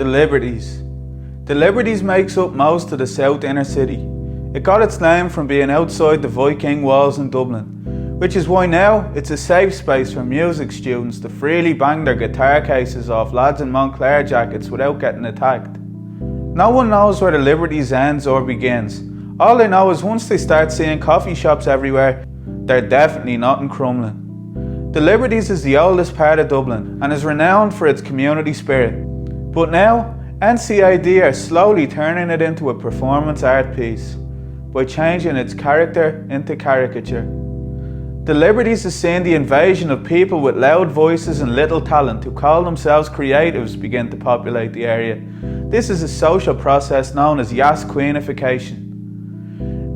The Liberties. The Liberties makes up most of the south inner city. It got its name from being outside the Viking walls in Dublin, which is why now it's a safe space for music students to freely bang their guitar cases off lads in Montclair jackets without getting attacked. No one knows where the Liberties ends or begins. All they know is once they start seeing coffee shops everywhere, they're definitely not in Crumlin. The Liberties is the oldest part of Dublin and is renowned for its community spirit. But now, NCAD are slowly turning it into a performance art piece by changing its character into caricature. The Liberties is seeing the invasion of people with loud voices and little talent who call themselves creatives begin to populate the area. This is a social process known as Yas Queenification.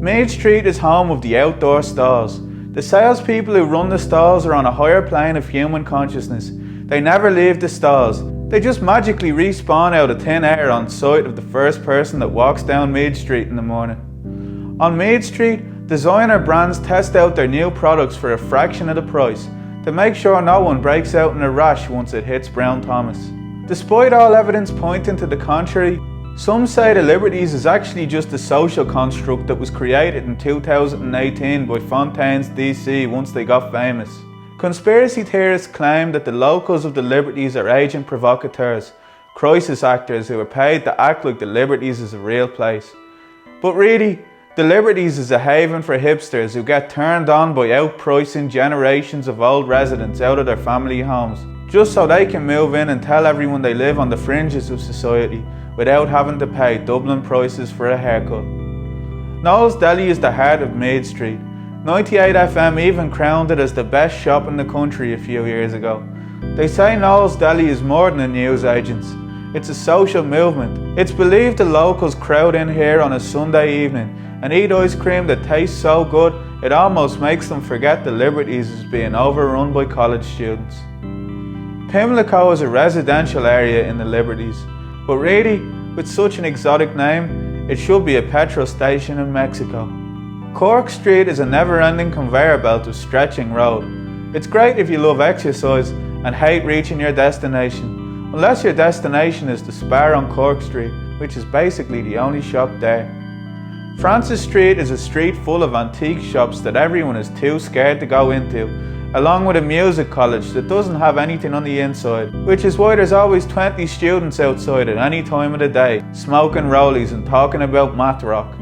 Maid Street is home of the outdoor stalls. The salespeople who run the stalls are on a higher plane of human consciousness. They never leave the stalls. They just magically respawn out of thin air on sight of the first person that walks down Maid Street in the morning. On Maid Street, designer brands test out their new products for a fraction of the price to make sure no one breaks out in a rash once it hits Brown Thomas. Despite all evidence pointing to the contrary, some say the Liberties is actually just a social construct that was created in 2018 by Fontaine's DC once they got famous. Conspiracy theorists claim that the locals of the Liberties are agent provocateurs, crisis actors who are paid to act like the Liberties is a real place. But really, the Liberties is a haven for hipsters who get turned on by outpricing generations of old residents out of their family homes, just so they can move in and tell everyone they live on the fringes of society without having to pay Dublin prices for a haircut. Noel's Deli is the heart of Maid Street. 98FM even crowned it as the best shop in the country a few years ago. They say Noel's Deli is more than a newsagent's. It's a social movement. It's believed the locals crowd in here on a Sunday evening and eat ice cream that tastes so good it almost makes them forget the Liberties is being overrun by college students. Pimlico is a residential area in the Liberties, but really, with such an exotic name, it should be a petrol station in Mexico. Cork Street is a never-ending conveyor belt of stretching road. It's great if you love exercise and hate reaching your destination, unless your destination is the Spar on Cork Street, which is basically the only shop there. Francis Street is a street full of antique shops that everyone is too scared to go into, along with a music college that doesn't have anything on the inside, which is why there's always 20 students outside at any time of the day, smoking rollies and talking about math rock.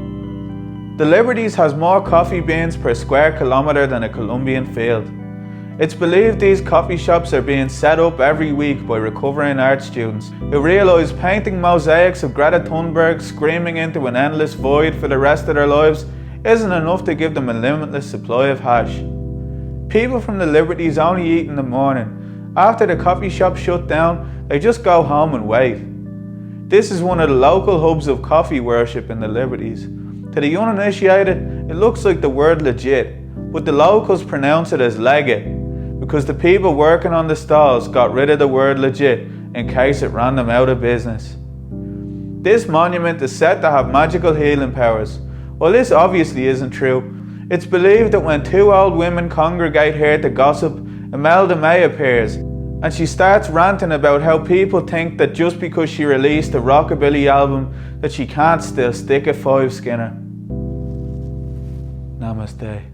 The Liberties has more coffee beans per square kilometre than a Colombian field. It's believed these coffee shops are being set up every week by recovering art students who realise painting mosaics of Greta Thunberg screaming into an endless void for the rest of their lives isn't enough to give them a limitless supply of hash. People from the Liberties only eat in the morning. After the coffee shop shut down, they just go home and wait. This is one of the local hubs of coffee worship in the Liberties. To the uninitiated, it looks like the word legit, but the locals pronounce it as legit because the people working on the stalls got rid of the word legit in case it ran them out of business. This monument is said to have magical healing powers. While this obviously isn't true, it's believed that when two old women congregate here to gossip, Imelda May appears, and she starts ranting about how people think that just because she released a rockabilly album that she can't still stick a five-skinner. Namaste.